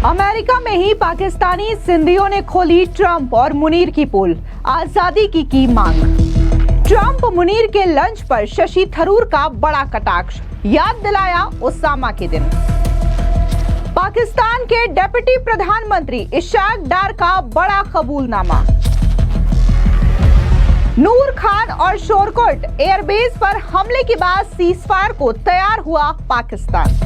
America में ही पाकिस्तानी सिंधियों ने खोली ट्रंप और मुनीर की पोल, आजादी की मांग। ट्रंप मुनीर के लंच पर शशि थरूर का बड़ा कटाक्ष, याद दिलाया उसामा के दिन। पाकिस्तान के डिप्टी प्रधानमंत्री इशाक डार का बड़ा कबूलनामा। नूर खान और शोरकोट एयरबेस पर हमले के बाद सीजफायर को तैयार हुआ पाकिस्तान।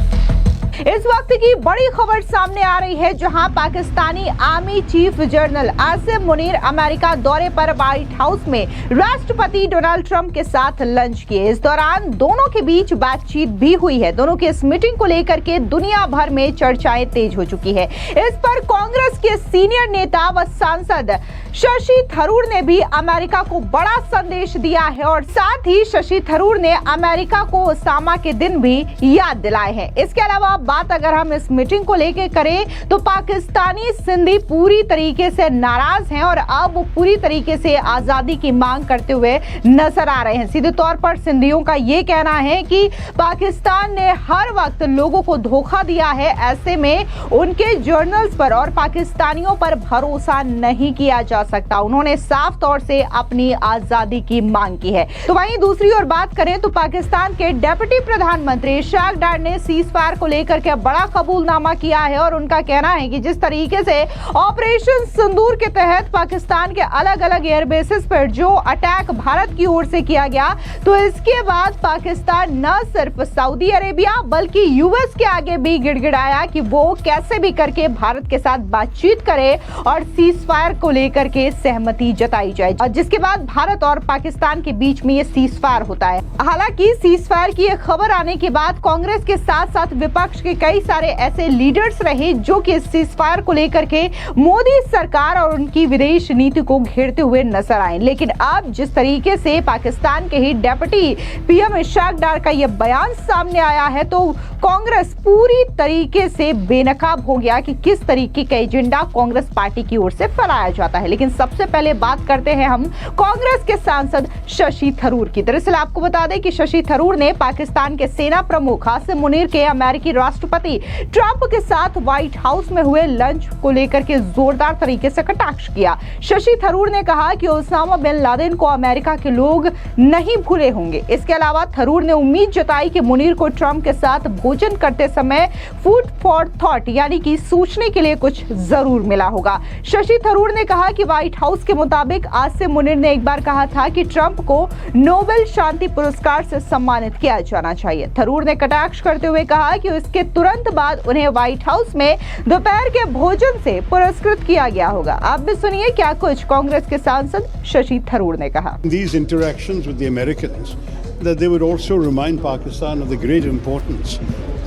इस वक्त की बड़ी खबर सामने आ रही है, जहां Pakistani army chief general Asim Munir America दौरे पर व्हाइट हाउस में राष्ट्रपति डोनाल्ड ट्रंप के साथ लंच किए। इस दौरान दोनों के बीच बातचीत भी हुई है। दोनों की इस मीटिंग को लेकर के दुनिया भर में चर्चाएं तेज हो चुकी है। इस पर कांग्रेस के सीनियर नेता व सांसद शशि थरूर ने भी अमेरिका को बड़ा संदेश दिया है और साथ ही शशि थरूर ने अमेरिका को उसामा के दिन भी याद दिलाए हैं। इसके अलावा बात अगर हम इस मीटिंग को लेकर करें तो पाकिस्तानी सिंधी पूरी तरीके से नाराज हैं और अब वो पूरी तरीके से आजादी की मांग करते हुए नजर आ रहे हैं। सीधे तौर पर सिंधियों का ये कहना है कि पाकिस्तान ने हर वक्त लोगों को धोखा दिया है, ऐसे में उनके जर्नल्स पर और पाकिस्तानियों पर भरोसा नहीं किया जा सकता। उन्होंने साफ तौर से अपनी आजादी की मांग की है। तो वहीं दूसरी ओर बात करें तो पाकिस्तान के डिप्टी प्रधानमंत्री इशाक डार ने सीज फायर को लेकर के बड़ा कबूलनामा किया है और उनका कहना है कि जिस तरीके से ऑपरेशन सिंदूर के तहत पाकिस्तान के अलग अलग एयरबेसेस पर जो अटैक भारत की ओर से किया गया, तो इसके बाद पाकिस्तान न सिर्फ सऊदी अरेबिया बल्कि यूएस के आगे भी गिड़गिड़ाया कि वो कैसे भी करके भारत के साथ बातचीत करे और सीज फायर को लेकर के सहमति जताई जाए, और जिसके बाद भारत और पाकिस्तान के बीच में ये सीज फायर होता है। हालांकि सीज फायर की खबर आने के बाद कांग्रेस के साथ साथ विपक्ष के कई सारे ऐसे लीडर्स रहे जो कि सीज फायर को लेकर के मोदी सरकार और उनकी विदेश नीति को घेरते हुए नजर आए। लेकिन अब जिस तरीके से पाकिस्तान के ही डिप्टी पीएम इशाक डार का यह बयान सामने आया है, तो कांग्रेस पूरी तरीके से बेनकाब हो गया कि किस तरीके का एजेंडा कांग्रेस पार्टी की ओर से फैलाया जाता है। लेकिन सबसे पहले बात करते हैं हम कांग्रेस के सांसद शशि थरूर की। दरअसल आपको बता दें कि शशि थरूर ने पाकिस्तान के सेना प्रमुख आसिम मुनीर के अमेरिकी राष्ट्रपति ट्रंप के साथ व्हाइट हाउस में हुए लंच को लेकर के जोरदार तरीके से कटाक्ष किया। शशि थरूर ने कहा कि ओसामा बिन लादेन को अमेरिका के लोग नहीं भूले होंगे। इसके अलावा थरूर ने उम्मीद जताई कि मुनीर को ट्रंप के साथ भोजन करते समय फूड फॉर थॉट यानी कि सोचने के लिए कुछ जरूर मिला होगा। शशि थरूर ने कहा कि व्हाइट हाउस के मुताबिक आसिम मुनीर ने एक बार कहा था कि ट्रंप को नोबेल शांति पुरस्कार से सम्मानित किया जाना चाहिए। थरूर ने कटाक्ष करते हुए कहा कि इसके तुरंत बाद उन्हें व्हाइट हाउस में दोपहर के भोजन से पुरस्कृत किया गया होगा। आप भी सुनिए क्या कुछ कांग्रेस के सांसद शशि थरूर ने कहा। These interactions with the Americans, that they would also remind Pakistan of the great importance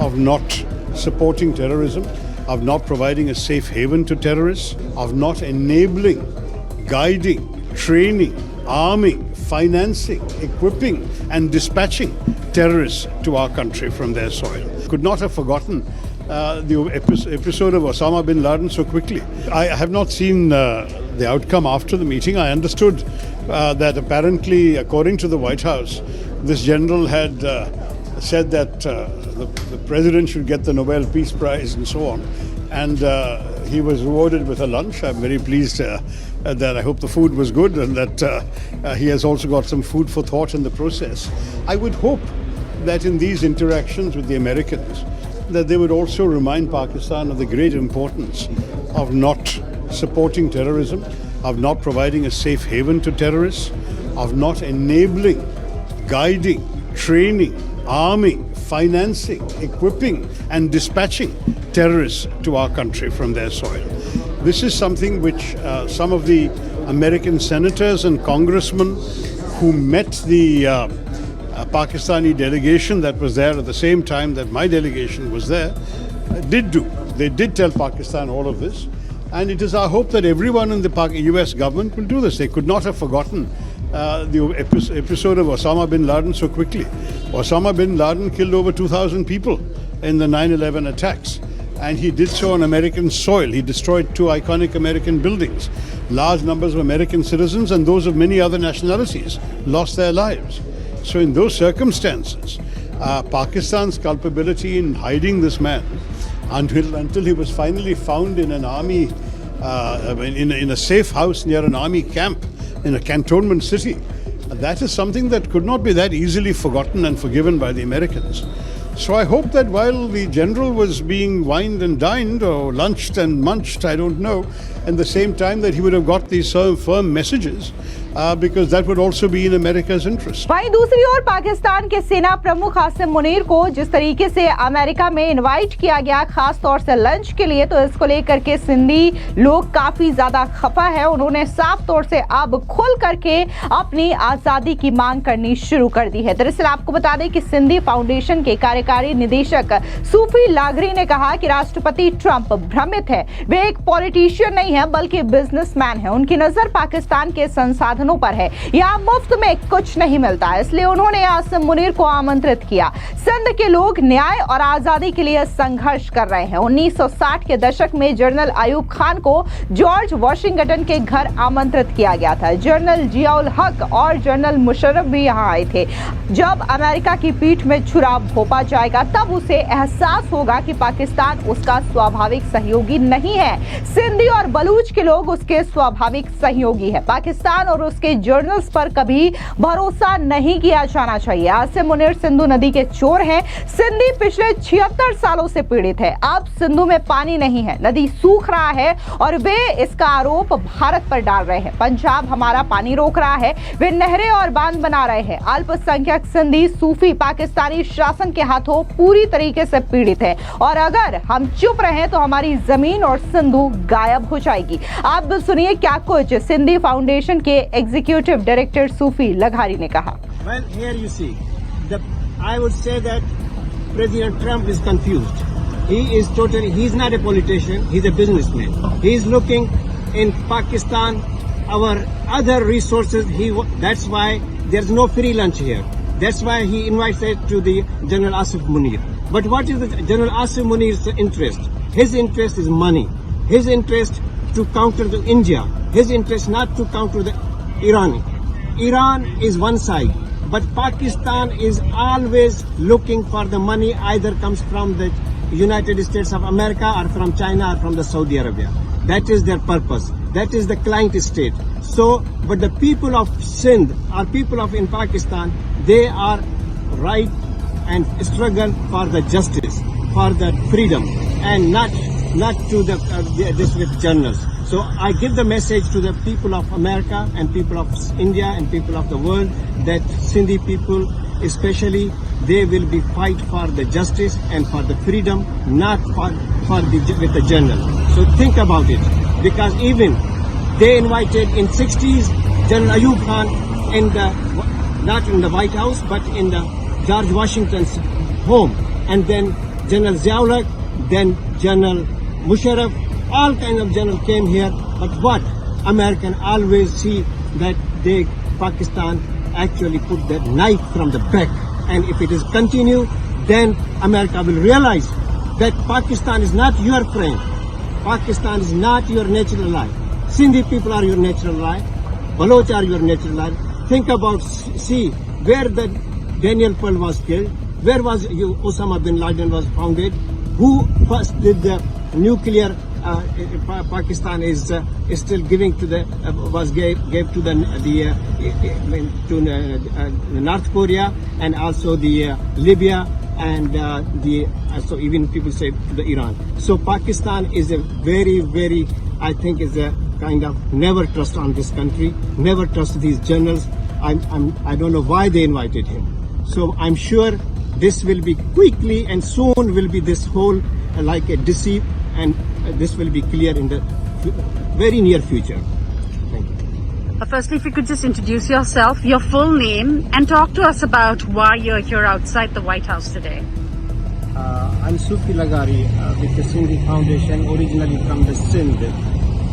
of not supporting terrorism, of not providing a safe haven to terrorists, of not enabling, guiding, training, arming, financing, equipping and dispatching terrorists to our country from their soil. Could not have forgotten the episode of Osama bin Laden so quickly. I have not seen the outcome after the meeting. I understood that apparently, according to the White House, this general had said that the president should get the Nobel Peace Prize and so on. And he was rewarded with a lunch. I'm very pleased that I hope the food was good and that he has also got some food for thought in the process. I would hope that in these interactions with the Americans, that they would also remind Pakistan of the great importance of not supporting terrorism, of not providing a safe haven to terrorists, of not enabling, guiding, training, arming, financing, equipping and dispatching terrorists to our country from their soil. This is something which some of the American senators and congressmen who met the Pakistani delegation that was there at the same time that my delegation was there did do. They did tell Pakistan all of this, and it is our hope that everyone in the US government will do this. They could not have forgotten the episode of Osama bin Laden so quickly. Osama bin Laden killed over 2,000 people in the 9/11 attacks, and he did so on American soil. He destroyed 2 iconic American buildings. Large numbers of American citizens and those of many other nationalities lost their lives. So in those circumstances, Pakistan's culpability in hiding this man until he was finally found in an army, in a safe house near an army camp in a cantonment city. That is something that could not be that easily forgotten and forgiven by the Americans. So I hope that while the general was being wined and dined, or lunched and munched, I don't know, at the same time that he would have got these firm messages, because that would also be in America's interest. वहीं दूसरी ओर पाकिस्तान के सेना प्रमुख आसिम मुनीर को जिस तरीके से America में इनवाइट किया गया खास तौर से लंच के लिए, तो इसको लेकर के सिंधी लोग काफी ज्यादा खफा है। उन्होंने साफ तौर से अब खुल करके अपनी आजादी की मांग करनी शुरू कर दी है। दरअसल आपको बता दें कि सिंधी फाउंडेशन के कार्यकारी निदेशक सूफी लागरी ने कहा कि राष्ट्रपति ट्रंप भ्रमित है, वे एक पॉलिटिशियन नहीं है बल्कि बिजनेसमैन है। उनकी नजर पाकिस्तान के संसाधनों पर है, यहाँ मुफ्त में कुछ नहीं मिलता, इसलिए उन्होंने आसिम मुनीर को आमंत्रित किया। सिंध के लोग न्याय और आजादी के लिए संघर्ष कर रहे हैं। 1960 के दशक में जनरल अयूब खान को जॉर्ज वॉशिंगटन के घर आमंत्रित किया गया था। जनरल जियाउल हक और जनरल मुशर्रफ भी यहाँ आए थे। जब अमेरिका की पीठ में छुरा भोंपा जाएगा तब उसे एहसास होगा कि पाकिस्तान उसका स्वाभाविक सहयोगी नहीं है। सिंधी और बलूच के लोग उसके स्वाभाविक सहयोगी है। पाकिस्तान और उसके जर्नल्स पर कभी भरोसा नहीं किया जाना चाहिए। आसिम मुनीर सिंधु नदी के चोर हैं। सिंधी पिछले 76 सालों से पीड़ित है। अब सिंधु में पानी नहीं है, नदी सूख रहा है और वे इसका आरोप भारत पर डाल रहे हैं। पंजाब हमारा पानी रोक रहा है, वे नहरें और बांध बना रहे हैं। अल्पसंख्यक सिंधी सूफी पाकिस्तानी शासन के हाथों पूरी तरीके से पीड़ित है और अगर हम चुप रहे तो हमारी जमीन और सिंधु गायब हो जाएगी। आप सुनिए क्या कुछ सिंधी फाउंडेशन के एग्जीक्यूटिव डायरेक्टर सूफी लगारी ने कहा। Well, here you see, I would say that President Trump is confused. He's not a politician, he's a businessman. He's looking in Pakistan, our other resources, that's why there's no free lunch here. That's why he invites it to the General Asif Munir. But what is the General Asif Munir's interest? His interest is money. His interest to counter the India. His interest not to counter the Iran. Iran is one side, but Pakistan is always looking for the money, either comes from the United States of America or from China or from the Saudi Arabia. That is their purpose. That is the client state. So, but the people of Sindh or people of in Pakistan, they are right and struggle for the justice, for the freedom, and not to the this with journalists. So I give the message to the people of America and people of India and people of the world that Sindhi people especially, they will be fight for the justice and for the freedom, not with the journal. So think about it, because even they invited in 60s General Ayub Khan not in the White House but in the George Washington's home, and then General Ziaul Haq, then General Musharraf, all kinds of generals came here. But what American always see that Pakistan actually put that knife from the back, and if it is continue, then America will realize that Pakistan is not your friend. Pakistan is not your natural ally. Sindhi people are your natural ally. Baloch are your natural ally. Think about, see where the Daniel Pearl was killed, where was Osama bin Laden was founded, who first did the nuclear. Pakistan is still giving to the gave to the North Korea and also the Libya and so even people say to the Iran. So Pakistan is a very, very, I think is a kind of never trust on this country, never trust these generals. I don't know why they invited him. So I'm sure this will be quickly and soon will be this whole like a deceit, and this will be clear in the very near future. Thank you. Firstly, if you could just introduce yourself, your full name, and talk to us about why you're here outside the White House today. I'm Sufi Lagari with the Sindhi Foundation, originally from the Sindh.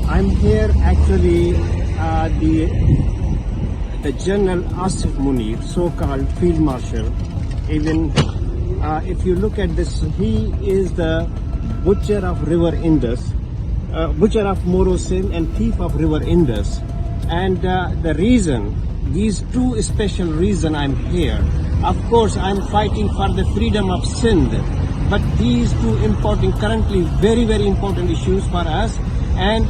I'm here actually the General Asif Munir, so-called Field Marshal. Even if you look at this, he is the butcher of River Indus, butcher of Moro Sindh and thief of River Indus. And the reason, these two special reasons I'm here, of course I'm fighting for the freedom of Sindh, but these two important, currently very, very important issues for us. And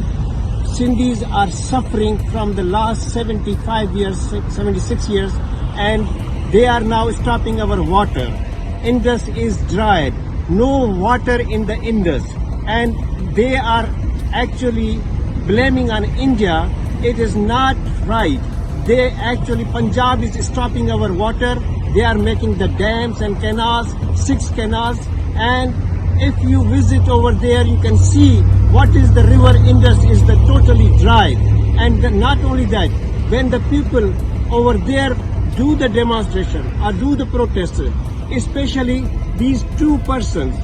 Sindhis are suffering from the last 75 years, 76 years, and they are now stopping our water. Indus is dried, no water in the Indus, and they are actually blaming on India. It is not right. They actually, Punjab is stopping our water. They are making the dams and canals, 6 canals, and if you visit over there, you can see what is the river Indus is the totally dry. And not only that, when the people over there do the demonstration or do the protest, especially these two persons,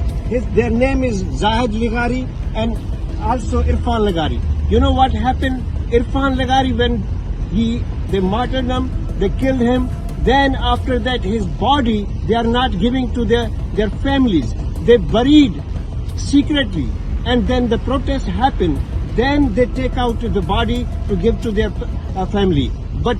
their name is Zahid Ligari and also Irfan Ligari. You know what happened? Irfan Ligari, when they martyred him, they killed him. Then after that, his body they are not giving to their families. They buried secretly, and then the protest happened. Then they take out the body to give to their family. But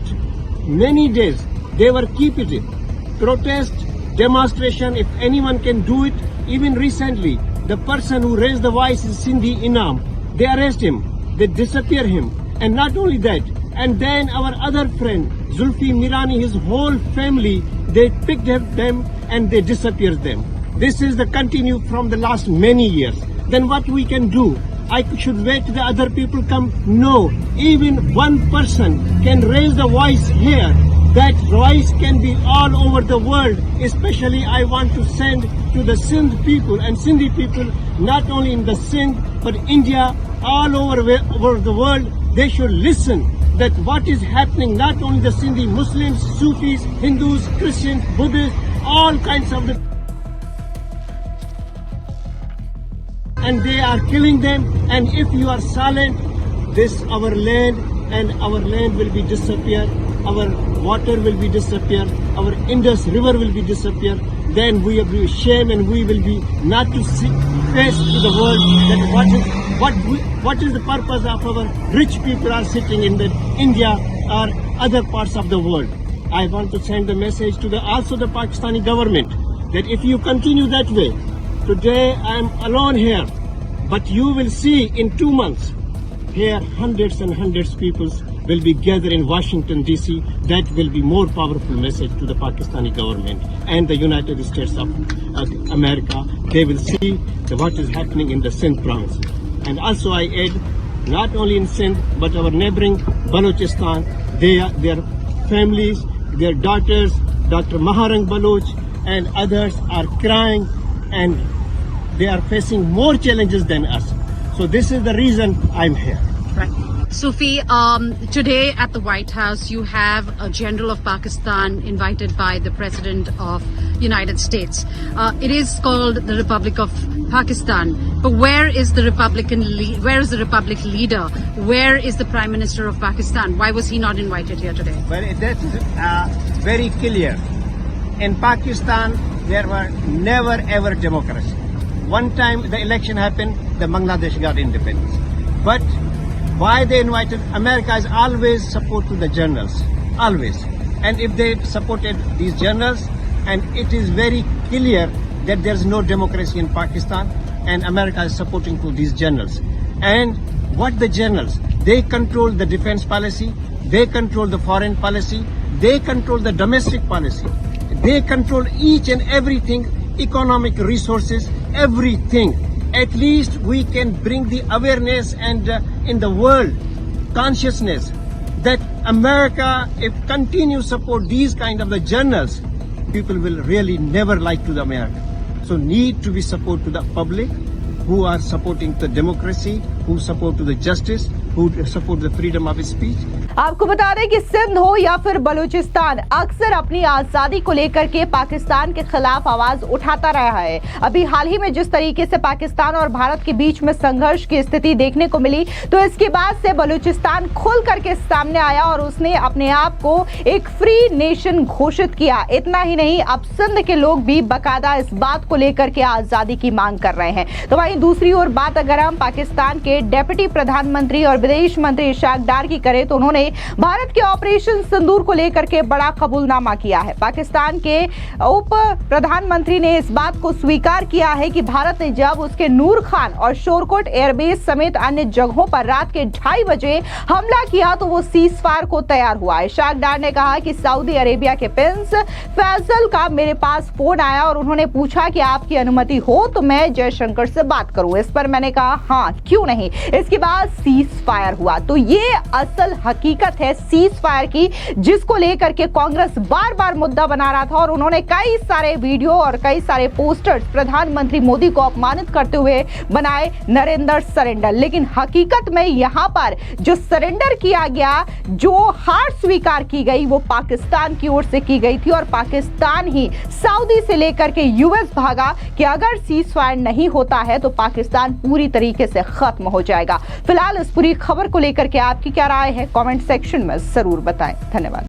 many days they were keeping it. Protest, demonstration, if anyone can do it. Even recently, the person who raised the voice is Sindhi Inam. They arrest him, they disappear him. And not only that, and then our other friend, Zulfi Mirani, his whole family, they picked up them and they disappeared them. This is the continue from the last many years. Then what we can do? I should wait the other people come? No. Even one person can raise the voice here. That voice can be all over the world. Especially I want to send to the Sindh people and Sindhi people, not only in the Sindh, but India, all over the world. They should listen that what is happening, not only the Sindhi Muslims, Sufis, Hindus, Christians, Buddhists, all kinds of the, and they are killing them. And if you are silent, this our land will be disappear, our water will be disappear, our Indus River will be disappear. Then we will be ashamed and we will be not to face to the world that what is the purpose of our rich people are sitting in the India or other parts of the world. I want to send a message to also the Pakistani government that if you continue that way, today I am alone here, but you will see in 2 months here hundreds and hundreds of people will be gathered in Washington DC. That will be more powerful message to the Pakistani government and the United States of America. They will see what is happening in the Sindh province. And also I add, not only in Sindh, but our neighboring Balochistan, their families, their daughters, Dr. Maharang Baloch and others are crying and they are facing more challenges than us. So this is the reason I'm here. Right. Sufi, today at the White House, you have a general of Pakistan invited by the President of United States. It is called the Republic of Pakistan, but where is the Republic leader? Where is the Prime Minister of Pakistan? Why was he not invited here today? Well, that is very clear. In Pakistan, there were never ever democracy. One time the election happened, the Bangladesh got independence. But why they invited? America has always supported the journalists, always. And if they supported these journalists, and it is very clear that there's no democracy in Pakistan, and America is supporting to these journalists. And what the journalists? They control the defense policy, they control the foreign policy, they control the domestic policy, they control each and everything, economic resources, everything. At least we can bring the awareness and in the world consciousness that America, if continue support these kind of the journals, people will really never like to the America. So need to be support to the public who are supporting the democracy, who support to the justice, who support the freedom of speech. आपको बता दें कि सिंध हो या फिर बलूचिस्तान अक्सर अपनी आजादी को लेकर के पाकिस्तान के खिलाफ आवाज उठाता रहा है। अभी हाल ही में जिस तरीके से पाकिस्तान और भारत के बीच में संघर्ष की स्थिति देखने को मिली, तो इसके बाद से बलूचिस्तान खुल करके सामने आया और उसने अपने आप को एक फ्री नेशन घोषित किया। इतना ही नहीं, अब सिंध के लोग भी बाकायदा इस बात को लेकर के आजादी की मांग कर रहे हैं। तो वहीं दूसरी ओर बात अगर हम पाकिस्तान के डेप्यूटी प्रधानमंत्री और विदेश मंत्री इशाक डार की करें, तो उन्होंने ने भारत के ऑपरेशन सिंदूर को लेकर के बड़ा कबूलनामा किया है। पाकिस्तान के उप प्रधानमंत्री ने इस बात को स्वीकार किया है कि भारत ने जब उसके नूर खान और शोरकोट एयरबेस समेत अन्य जगहों पर रात के 2:30 बजे हमला किया तो वो सीज फायर को तैयार हुआ। इशाक डार ने कहा कि सऊदी अरेबिया के प्रिंस फैसल का मेरे पास फोन आया और उन्होंने पूछा कि आपकी अनुमति हो तो मैं जयशंकर से बात करूं। इस पर मैंने कहा हाँ क्यों नहीं। इसके बाद सीज फायर हुआ। तो ये असल हकीकत है सीज फायर की, जिसको लेकर के कांग्रेस बार बार मुद्दा बना रहा था और उन्होंने कई सारे वीडियो और कई सारे पोस्टर्स प्रधानमंत्री मोदी को अपमानित करते हुए बनाए, नरेंद्र सरेंडर। लेकिन हकीकत में यहां पर जो सरेंडर किया गया, जो हार स्वीकार की गई, वो पाकिस्तान की ओर से की गई थी और पाकिस्तान ही सऊदी से लेकर के यूएस भागा कि अगर सीज फायर नहीं होता है तो पाकिस्तान पूरी तरीके से खत्म हो जाएगा। फिलहाल इस पूरी खबर को लेकर के आपकी क्या राय है, कमेंट सेक्शन में जरूर बताएं। धन्यवाद।